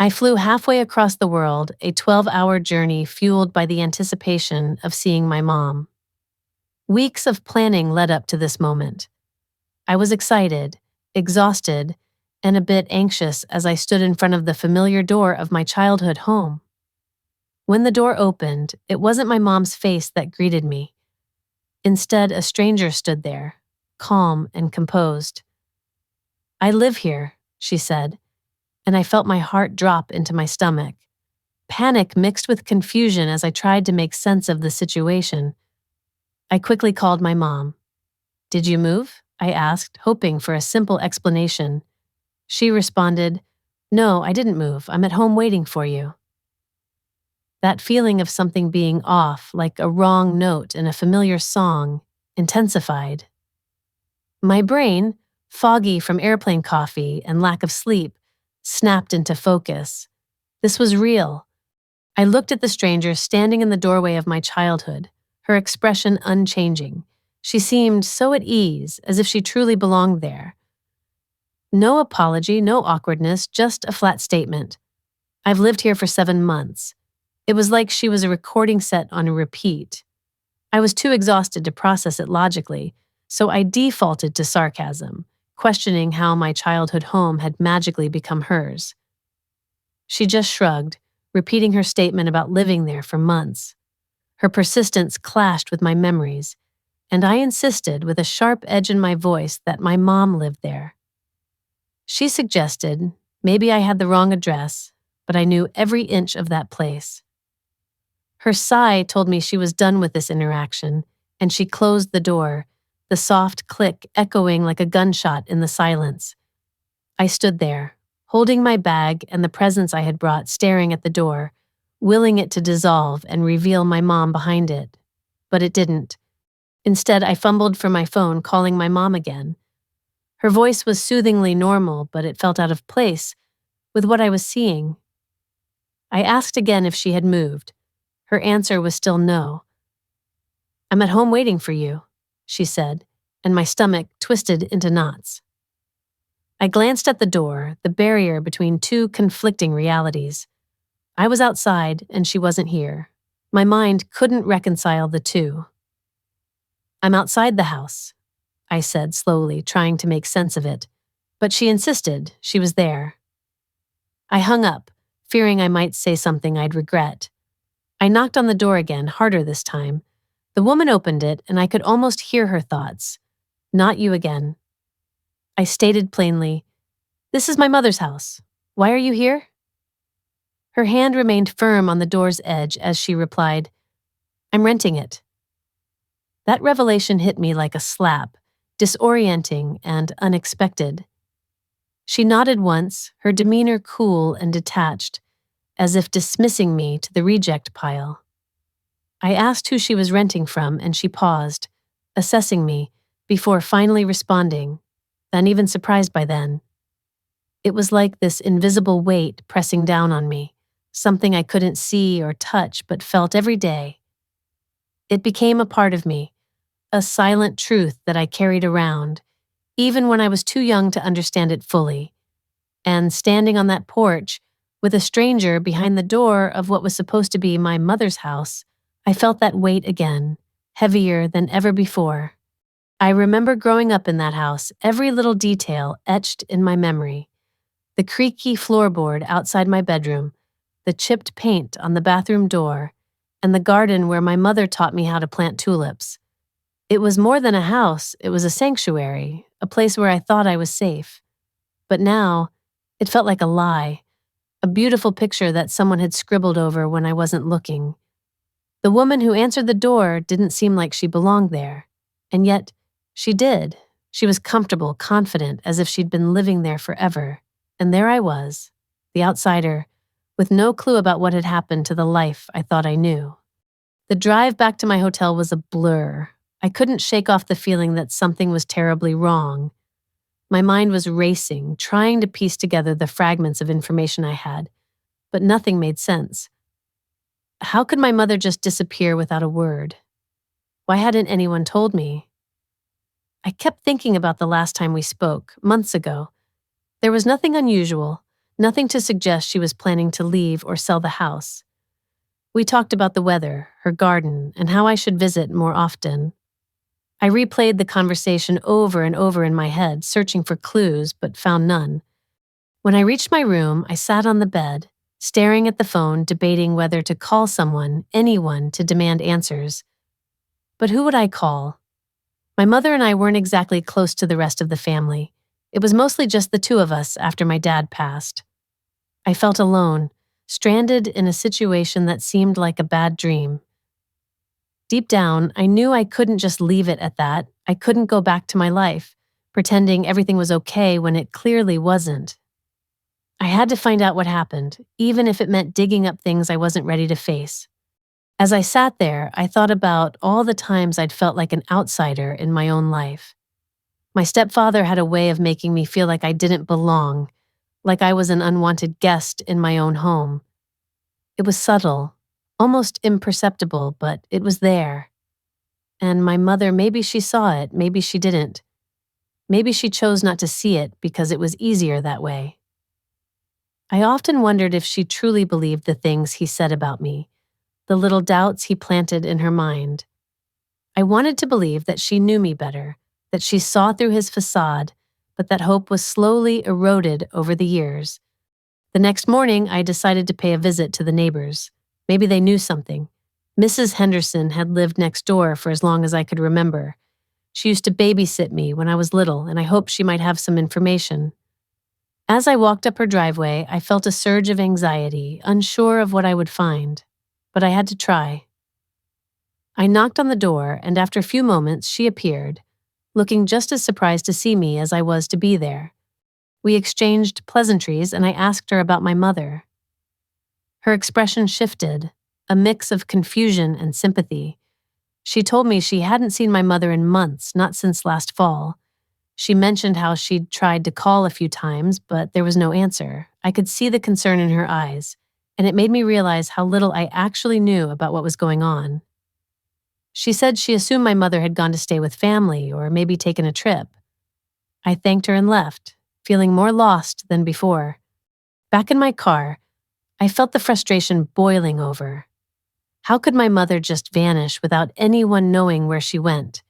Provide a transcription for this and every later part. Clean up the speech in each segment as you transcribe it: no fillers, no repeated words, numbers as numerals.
I flew halfway across the world, a 12-hour journey fueled by the anticipation of seeing my mom. Weeks of planning led up to this moment. I was excited, exhausted, and a bit anxious as I stood in front of the familiar door of my childhood home. When the door opened, it wasn't my mom's face that greeted me. Instead, a stranger stood there, calm and composed. "I live here," she said, and I felt my heart drop into my stomach. Panic mixed with confusion as I tried to make sense of the situation. I quickly called my mom. "Did you move?" I asked, hoping for a simple explanation. She responded, "No, I didn't move. I'm at home waiting for you." That feeling of something being off, like a wrong note in a familiar song, intensified. My brain, foggy from airplane coffee and lack of sleep, snapped into focus. This was real. I looked at the stranger standing in the doorway of my childhood, her expression unchanging. She seemed so at ease, as if she truly belonged there. No apology, no awkwardness, just a flat statement. "I've lived here for 7 months." It was like she was a recording set on a repeat. I was too exhausted to process it logically, so I defaulted to sarcasm, questioning how my childhood home had magically become hers. She just shrugged, repeating her statement about living there for months. Her persistence clashed with my memories, and I insisted with a sharp edge in my voice that my mom lived there. She suggested maybe I had the wrong address, but I knew every inch of that place. Her sigh told me she was done with this interaction, and she closed the door, the soft click echoing like a gunshot in the silence. I stood there, holding my bag and the presents I had brought, staring at the door, willing it to dissolve and reveal my mom behind it. But it didn't. Instead, I fumbled for my phone, calling my mom again. Her voice was soothingly normal, but it felt out of place with what I was seeing. I asked again if she had moved. Her answer was still no. "I'm at home waiting for you," she said, and my stomach twisted into knots. I glanced at the door, the barrier between two conflicting realities. I was outside, and she wasn't here. My mind couldn't reconcile the two. "I'm outside the house," I said slowly, trying to make sense of it, but she insisted she was there. I hung up, fearing I might say something I'd regret. I knocked on the door again, harder this time. The woman opened it, and I could almost hear her thoughts. "Not you again." I stated plainly, "This is my mother's house. Why are you here?" Her hand remained firm on the door's edge as she replied, "I'm renting it." That revelation hit me like a slap, disorienting and unexpected. She nodded once, her demeanor cool and detached, as if dismissing me to the reject pile. I asked who she was renting from, and she paused, assessing me, before finally responding, uneven surprised by then. It was like this invisible weight pressing down on me, something I couldn't see or touch but felt every day. It became a part of me, a silent truth that I carried around, even when I was too young to understand it fully. And standing on that porch, with a stranger behind the door of what was supposed to be my mother's house, I felt that weight again, heavier than ever before. I remember growing up in that house, every little detail etched in my memory. The creaky floorboard outside my bedroom, the chipped paint on the bathroom door, and the garden where my mother taught me how to plant tulips. It was more than a house, it was a sanctuary, a place where I thought I was safe. But now, it felt like a lie, a beautiful picture that someone had scribbled over when I wasn't looking. The woman who answered the door didn't seem like she belonged there, and yet she did. She was comfortable, confident, as if she'd been living there forever. And there I was, the outsider, with no clue about what had happened to the life I thought I knew. The drive back to my hotel was a blur. I couldn't shake off the feeling that something was terribly wrong. My mind was racing, trying to piece together the fragments of information I had, but nothing made sense. How could my mother just disappear without a word? Why hadn't anyone told me? I kept thinking about the last time we spoke, months ago. There was nothing unusual, nothing to suggest she was planning to leave or sell the house. We talked about the weather, her garden, and how I should visit more often. I replayed the conversation over and over in my head, searching for clues, but found none. When I reached my room, I sat on the bed, staring at the phone, debating whether to call someone, anyone, to demand answers. But who would I call? My mother and I weren't exactly close to the rest of the family. It was mostly just the two of us after my dad passed. I felt alone, stranded in a situation that seemed like a bad dream. Deep down, I knew I couldn't just leave it at that. I couldn't go back to my life, pretending everything was okay when it clearly wasn't. I had to find out what happened, even if it meant digging up things I wasn't ready to face. As I sat there, I thought about all the times I'd felt like an outsider in my own life. My stepfather had a way of making me feel like I didn't belong, like I was an unwanted guest in my own home. It was subtle, almost imperceptible, but it was there. And my mother, maybe she saw it, maybe she didn't. Maybe she chose not to see it because it was easier that way. I often wondered if she truly believed the things he said about me, the little doubts he planted in her mind. I wanted to believe that she knew me better, that she saw through his facade, but that hope was slowly eroded over the years. The next morning, I decided to pay a visit to the neighbors. Maybe they knew something. Mrs. Henderson had lived next door for as long as I could remember. She used to babysit me when I was little, and I hoped she might have some information. As I walked up her driveway, I felt a surge of anxiety, unsure of what I would find. But I had to try. I knocked on the door, and after a few moments, she appeared, looking just as surprised to see me as I was to be there. We exchanged pleasantries, and I asked her about my mother. Her expression shifted, a mix of confusion and sympathy. She told me she hadn't seen my mother in months, not since last fall. She mentioned how she'd tried to call a few times, but there was no answer. I could see the concern in her eyes, and it made me realize how little I actually knew about what was going on. She said she assumed my mother had gone to stay with family or maybe taken a trip. I thanked her and left, feeling more lost than before. Back in my car, I felt the frustration boiling over. How could my mother just vanish without anyone knowing where she went?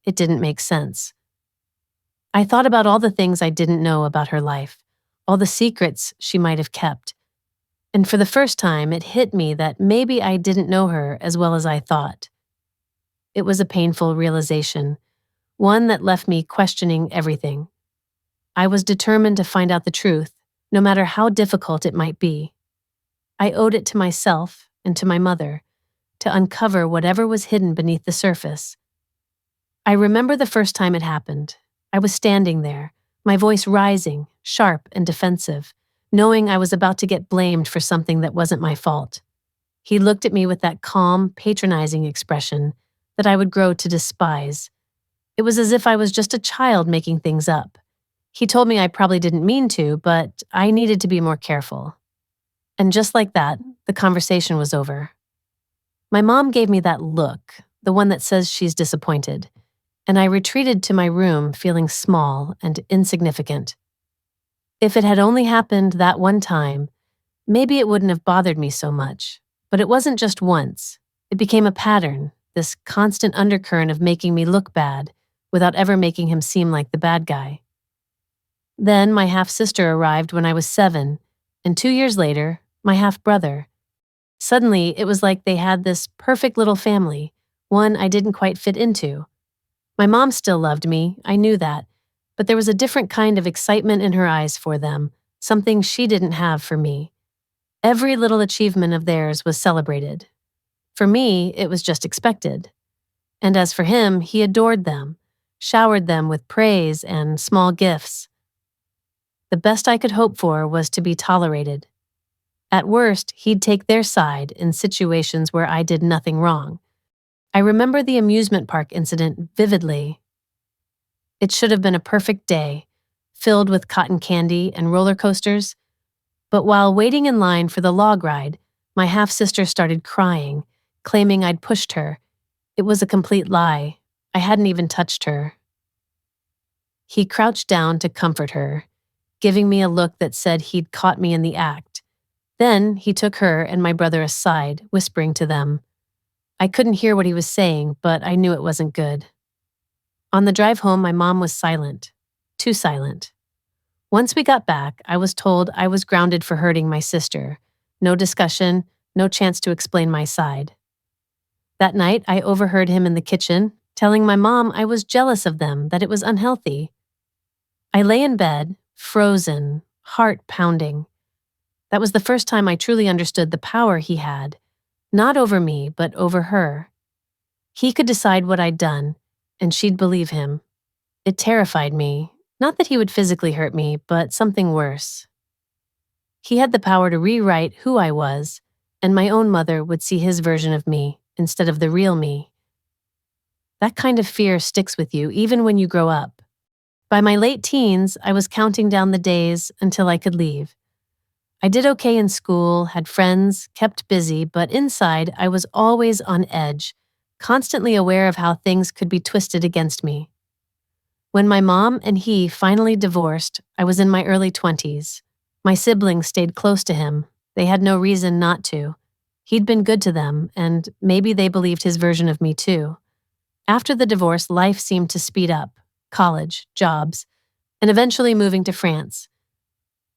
It didn't make sense. I thought about all the things I didn't know about her life, all the secrets she might have kept. And for the first time, it hit me that maybe I didn't know her as well as I thought. It was a painful realization, one that left me questioning everything. I was determined to find out the truth, no matter how difficult it might be. I owed it to myself and to my mother to uncover whatever was hidden beneath the surface. I remember the first time it happened. I was standing there, my voice rising, sharp and defensive, knowing I was about to get blamed for something that wasn't my fault. He looked at me with that calm, patronizing expression that I would grow to despise. It was as if I was just a child making things up. He told me I probably didn't mean to, but I needed to be more careful. And just like that, the conversation was over. My mom gave me that look, the one that says she's disappointed, and I retreated to my room feeling small and insignificant. If it had only happened that one time, maybe it wouldn't have bothered me so much. But it wasn't just once. It became a pattern, this constant undercurrent of making me look bad without ever making him seem like the bad guy. Then my half-sister arrived when I was 7, and 2 years later, my half-brother. Suddenly, it was like they had this perfect little family, one I didn't quite fit into. My mom still loved me, I knew that, but there was a different kind of excitement in her eyes for them, something she didn't have for me. Every little achievement of theirs was celebrated. For me, it was just expected. And as for him, he adored them, showered them with praise and small gifts. The best I could hope for was to be tolerated. At worst, he'd take their side in situations where I did nothing wrong. I remember the amusement park incident vividly. It should have been a perfect day, filled with cotton candy and roller coasters. But while waiting in line for the log ride, my half-sister started crying, claiming I'd pushed her. It was a complete lie. I hadn't even touched her. He crouched down to comfort her, giving me a look that said he'd caught me in the act. Then he took her and my brother aside, whispering to them. I couldn't hear what he was saying, but I knew it wasn't good. On the drive home, my mom was silent. Too silent. Once we got back, I was told I was grounded for hurting my sister. No discussion, no chance to explain my side. That night, I overheard him in the kitchen, telling my mom I was jealous of them, that it was unhealthy. I lay in bed, frozen, heart pounding. That was the first time I truly understood the power he had, not over me, but over her. He could decide what I'd done, and she'd believe him. It terrified me, not that he would physically hurt me, but something worse. He had the power to rewrite who I was, and my own mother would see his version of me instead of the real me. That kind of fear sticks with you even when you grow up. By my late teens, I was counting down the days until I could leave. I did okay in school, had friends, kept busy, but inside I was always on edge, constantly aware of how things could be twisted against me. When my mom and he finally divorced, I was in my early 20s. My siblings stayed close to him. They had no reason not to. He'd been good to them, and maybe they believed his version of me too. After the divorce, life seemed to speed up. College, jobs, and eventually moving to France.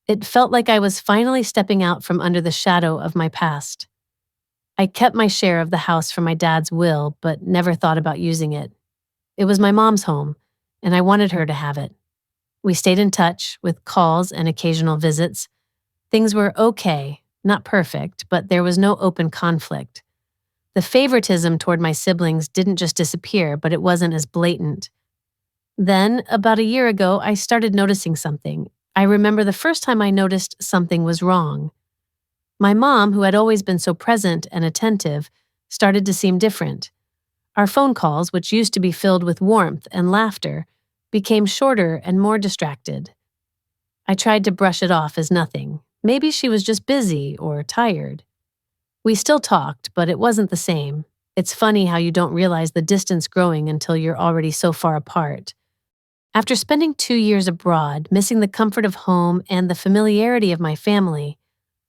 It felt like I was finally stepping out from under the shadow of my past. I kept my share of the house from my dad's will, but never thought about using it. It was my mom's home, and I wanted her to have it. We stayed in touch with calls and occasional visits. Things were okay, not perfect, but there was no open conflict. The favoritism toward my siblings didn't just disappear, but it wasn't as blatant. Then, about a year ago, I started noticing something. I remember the first time I noticed something was wrong. My mom, who had always been so present and attentive, started to seem different. Our phone calls, which used to be filled with warmth and laughter, became shorter and more distracted. I tried to brush it off as nothing. Maybe she was just busy or tired. We still talked, but it wasn't the same. It's funny how you don't realize the distance growing until you're already so far apart. After spending 2 years abroad, missing the comfort of home and the familiarity of my family,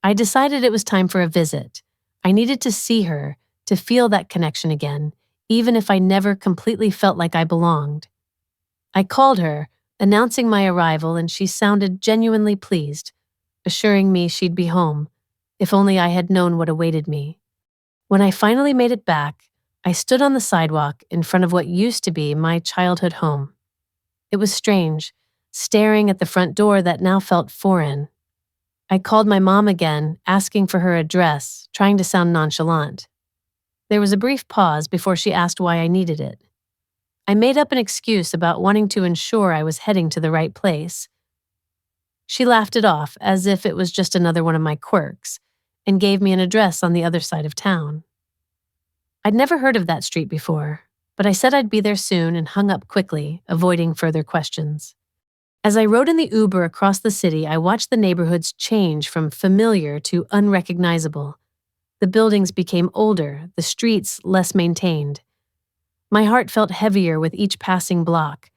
I decided it was time for a visit. I needed to see her, to feel that connection again, even if I never completely felt like I belonged. I called her, announcing my arrival, and she sounded genuinely pleased, assuring me she'd be home, if only I had known what awaited me. When I finally made it back, I stood on the sidewalk in front of what used to be my childhood home. It was strange, staring at the front door that now felt foreign. I called my mom again, asking for her address, trying to sound nonchalant. There was a brief pause before she asked why I needed it. I made up an excuse about wanting to ensure I was heading to the right place. She laughed it off as if it was just another one of my quirks, and gave me an address on the other side of town. I'd never heard of that street before, but I said I'd be there soon and hung up quickly, avoiding further questions. As I rode in the Uber across the city, I watched the neighborhoods change from familiar to unrecognizable. The buildings became older, the streets less maintained. My heart felt heavier with each passing block.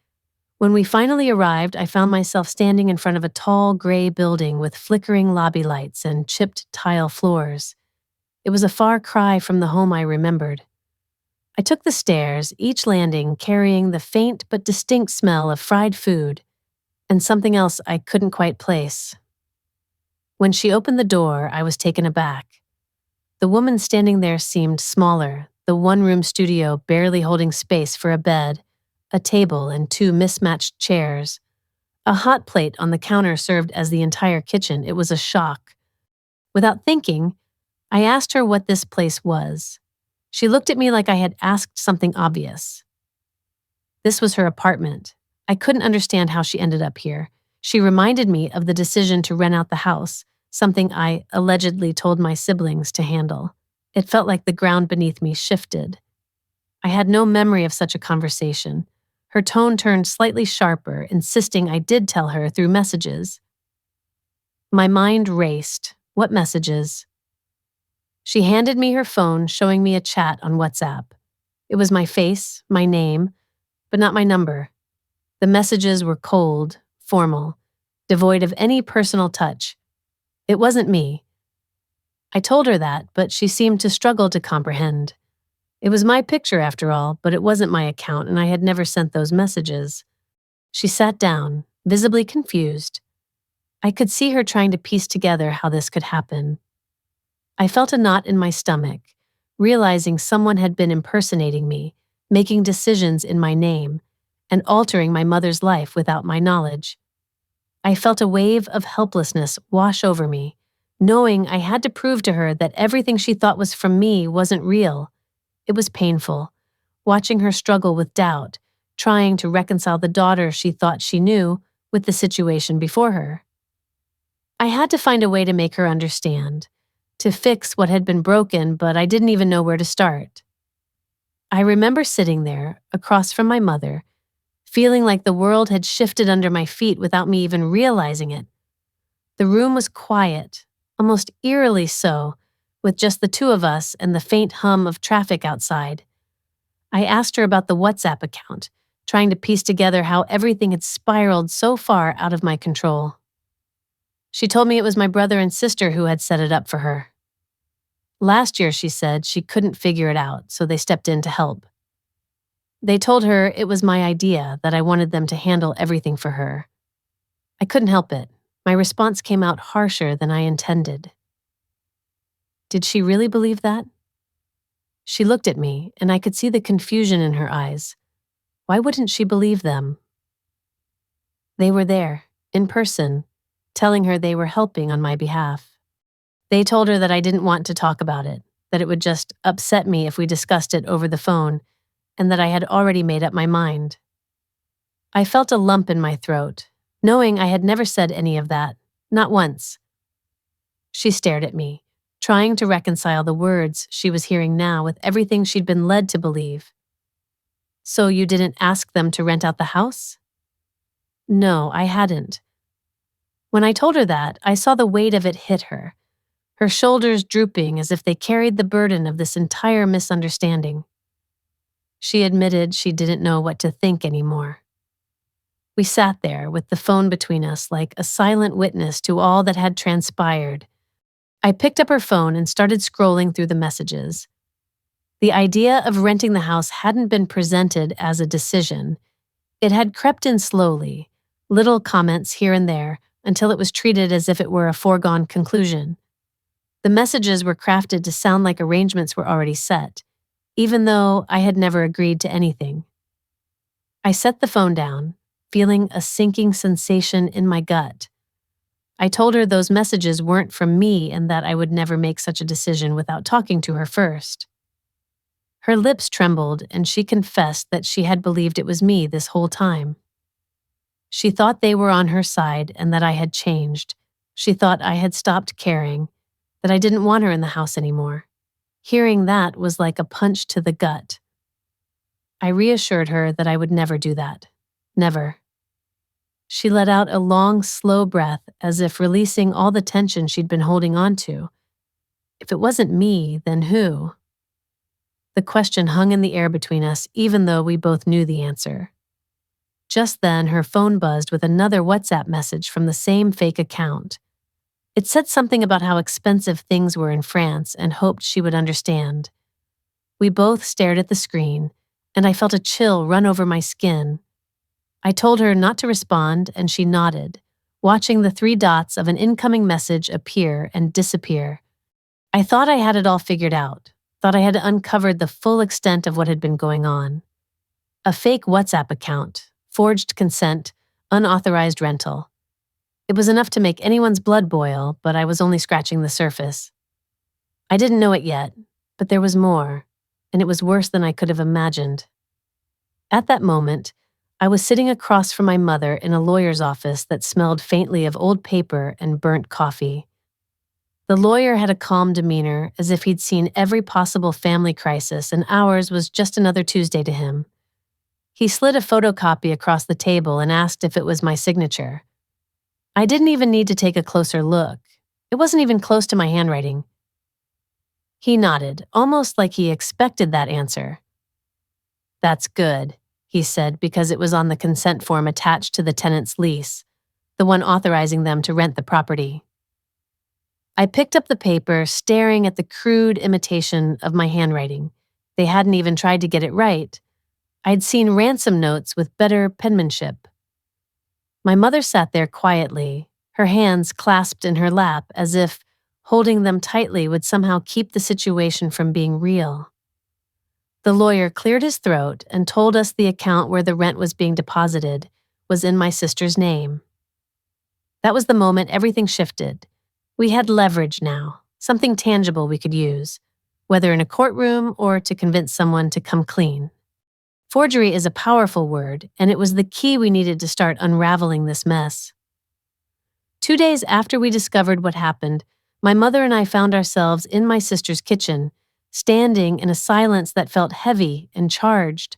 When we finally arrived, I found myself standing in front of a tall, gray building with flickering lobby lights and chipped tile floors. It was a far cry from the home I remembered. I took the stairs, each landing carrying the faint but distinct smell of fried food and something else I couldn't quite place. When she opened the door, I was taken aback. The woman standing there seemed smaller, the one-room studio barely holding space for a bed, a table, and 2 mismatched chairs. A hot plate on the counter served as the entire kitchen. It was a shock. Without thinking, I asked her what this place was. She looked at me like I had asked something obvious. This was her apartment. I couldn't understand how she ended up here. She reminded me of the decision to rent out the house, something I allegedly told my siblings to handle. It felt like the ground beneath me shifted. I had no memory of such a conversation. Her tone turned slightly sharper, insisting I did tell her through messages. My mind raced. What messages? She handed me her phone, showing me a chat on WhatsApp. It was my face, my name, but not my number. The messages were cold, formal. devoid of any personal touch. It wasn't me. I told her that, but she seemed to struggle to comprehend. It was my picture after all, but it wasn't my account and I had never sent those messages. She sat down, visibly confused. I could see her trying to piece together how this could happen. I felt a knot in my stomach, realizing someone had been impersonating me, making decisions in my name, and altering my mother's life without my knowledge. I felt a wave of helplessness wash over me, knowing I had to prove to her that everything she thought was from me wasn't real. It was painful, watching her struggle with doubt, trying to reconcile the daughter she thought she knew with the situation before her. I had to find a way to make her understand, to fix what had been broken, but I didn't even know where to start. I remember sitting there, across from my mother, feeling like the world had shifted under my feet without me even realizing it. The room was quiet, almost eerily so, with just the two of us and the faint hum of traffic outside. I asked her about the WhatsApp account, trying to piece together how everything had spiraled so far out of my control. She told me it was my brother and sister who had set it up for her. Last year, she said, she couldn't figure it out, so they stepped in to help. They told her it was my idea, that I wanted them to handle everything for her. I couldn't help it. My response came out harsher than I intended. Did she really believe that? She looked at me, and I could see the confusion in her eyes. Why wouldn't she believe them? They were there, in person, telling her they were helping on my behalf. They told her that I didn't want to talk about it, that it would just upset me if we discussed it over the phone, and that I had already made up my mind. I felt a lump in my throat, knowing I had never said any of that, not once. She stared at me, trying to reconcile the words she was hearing now with everything she'd been led to believe. So you didn't ask them to rent out the house? No, I hadn't. When I told her that, I saw the weight of it hit her, her shoulders drooping as if they carried the burden of this entire misunderstanding. She admitted she didn't know what to think anymore. We sat there with the phone between us like a silent witness to all that had transpired. I picked up her phone and started scrolling through the messages. The idea of renting the house hadn't been presented as a decision. It had crept in slowly, little comments here and there, until it was treated as if it were a foregone conclusion. The messages were crafted to sound like arrangements were already set, even though I had never agreed to anything. I set the phone down, feeling a sinking sensation in my gut. I told her those messages weren't from me and that I would never make such a decision without talking to her first. Her lips trembled and she confessed that she had believed it was me this whole time. She thought they were on her side and that I had changed. She thought I had stopped caring, that I didn't want her in the house anymore. Hearing that was like a punch to the gut. I reassured her that I would never do that. Never. She let out a long, slow breath as if releasing all the tension she'd been holding on to. If it wasn't me, then who? The question hung in the air between us, even though we both knew the answer. Just then, her phone buzzed with another WhatsApp message from the same fake account. It said something about how expensive things were in France and hoped she would understand. We both stared at the screen, and I felt a chill run over my skin. I told her not to respond, and she nodded, watching the 3 dots of an incoming message appear and disappear. I thought I had it all figured out, thought I had uncovered the full extent of what had been going on. A fake WhatsApp account, forged consent, unauthorized rental. It was enough to make anyone's blood boil, but I was only scratching the surface. I didn't know it yet, but there was more, and it was worse than I could have imagined. At that moment, I was sitting across from my mother in a lawyer's office that smelled faintly of old paper and burnt coffee. The lawyer had a calm demeanor, as if he'd seen every possible family crisis and ours was just another Tuesday to him. He slid a photocopy across the table and asked if it was my signature. I didn't even need to take a closer look. It wasn't even close to my handwriting. He nodded, almost like he expected that answer. "That's good," he said, because it was on the consent form attached to the tenant's lease. the one authorizing them to rent the property. I picked up the paper, staring at the crude imitation of my handwriting. They hadn't even tried to get it right. I'd seen ransom notes with better penmanship. My mother sat there quietly, her hands clasped in her lap as if holding them tightly would somehow keep the situation from being real. The lawyer cleared his throat and told us the account where the rent was being deposited was in my sister's name. That was the moment everything shifted. We had leverage now, something tangible we could use, whether in a courtroom or to convince someone to come clean. Forgery is a powerful word, and it was the key we needed to start unraveling this mess. 2 days after we discovered what happened, my mother and I found ourselves in my sister's kitchen, standing in a silence that felt heavy and charged.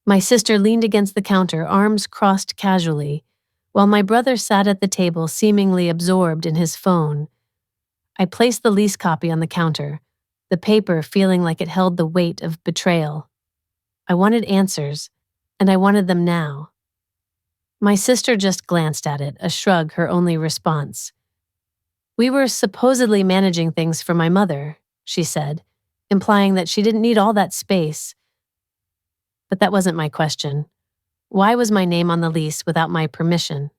My sister leaned against the counter, arms crossed casually, while my brother sat at the table seemingly absorbed in his phone. I placed the lease copy on the counter, the paper feeling like it held the weight of betrayal. I wanted answers, and I wanted them now. My sister just glanced at it, a shrug her only response. "We were supposedly managing things for my mother," she said, implying that she didn't need all that space. But that wasn't my question. Why was my name on the lease without my permission?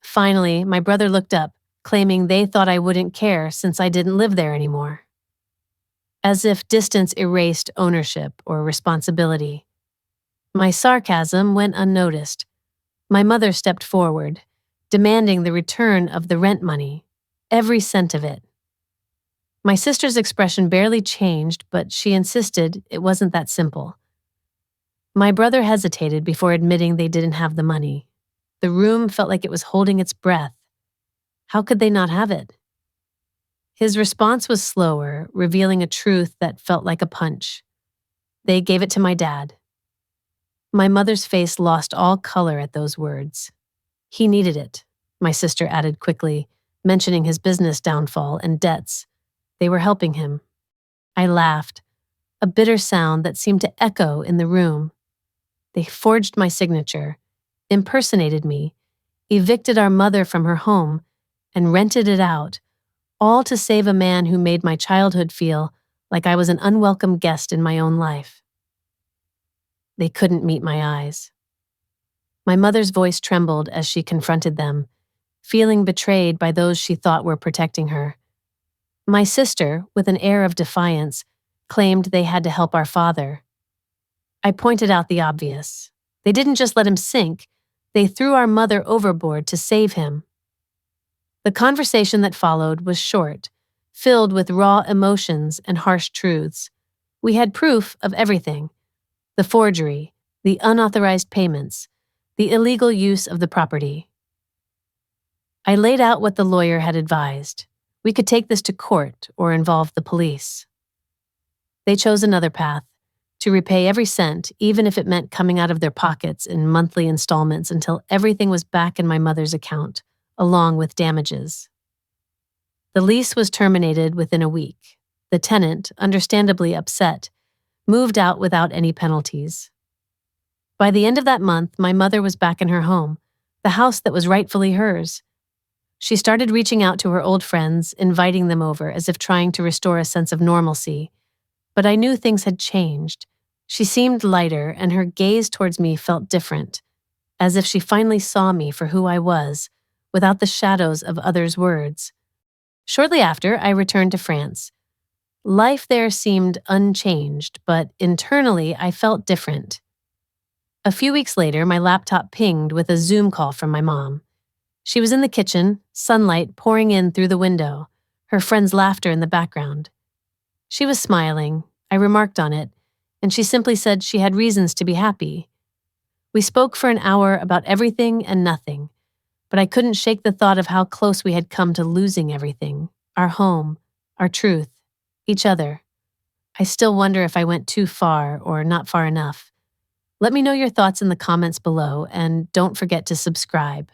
Finally, my brother looked up, claiming they thought I wouldn't care since I didn't live there anymore. As if distance erased ownership or responsibility. My sarcasm went unnoticed. My mother stepped forward, demanding the return of the rent money, every cent of it. My sister's expression barely changed, but she insisted it wasn't that simple. My brother hesitated before admitting they didn't have the money. The room felt like it was holding its breath. How could they not have it? His response was slower, revealing a truth that felt like a punch. They gave it to my dad. My mother's face lost all color at those words. He needed it, my sister added quickly, mentioning his business downfall and debts. They were helping him. I laughed, a bitter sound that seemed to echo in the room. They forged my signature, impersonated me, evicted our mother from her home, and rented it out, all to save a man who made my childhood feel like I was an unwelcome guest in my own life. They couldn't meet my eyes. My mother's voice trembled as she confronted them, feeling betrayed by those she thought were protecting her. My sister, with an air of defiance, claimed they had to help our father. I pointed out the obvious. They didn't just let him sink, they threw our mother overboard to save him. The conversation that followed was short, filled with raw emotions and harsh truths. We had proof of everything: the forgery, the unauthorized payments, the illegal use of the property. I laid out what the lawyer had advised. We could take this to court or involve the police. They chose another path, to repay every cent, even if it meant coming out of their pockets in monthly installments until everything was back in my mother's account, along with damages. The lease was terminated within a week. The tenant, understandably upset, moved out without any penalties. By the end of that month, my mother was back in her home, the house that was rightfully hers. She started reaching out to her old friends, inviting them over as if trying to restore a sense of normalcy. But I knew things had changed. She seemed lighter, and her gaze towards me felt different, as if she finally saw me for who I was, without the shadows of others' words. Shortly after, I returned to France. Life there seemed unchanged, but internally I felt different. A few weeks later, my laptop pinged with a Zoom call from my mom. She was in the kitchen, sunlight pouring in through the window, her friend's laughter in the background. She was smiling. I remarked on it, and she simply said she had reasons to be happy. We spoke for an hour about everything and nothing, but I couldn't shake the thought of how close we had come to losing everything: our home, our truth, each other. I still wonder if I went too far or not far enough. Let me know your thoughts in the comments below, and don't forget to subscribe.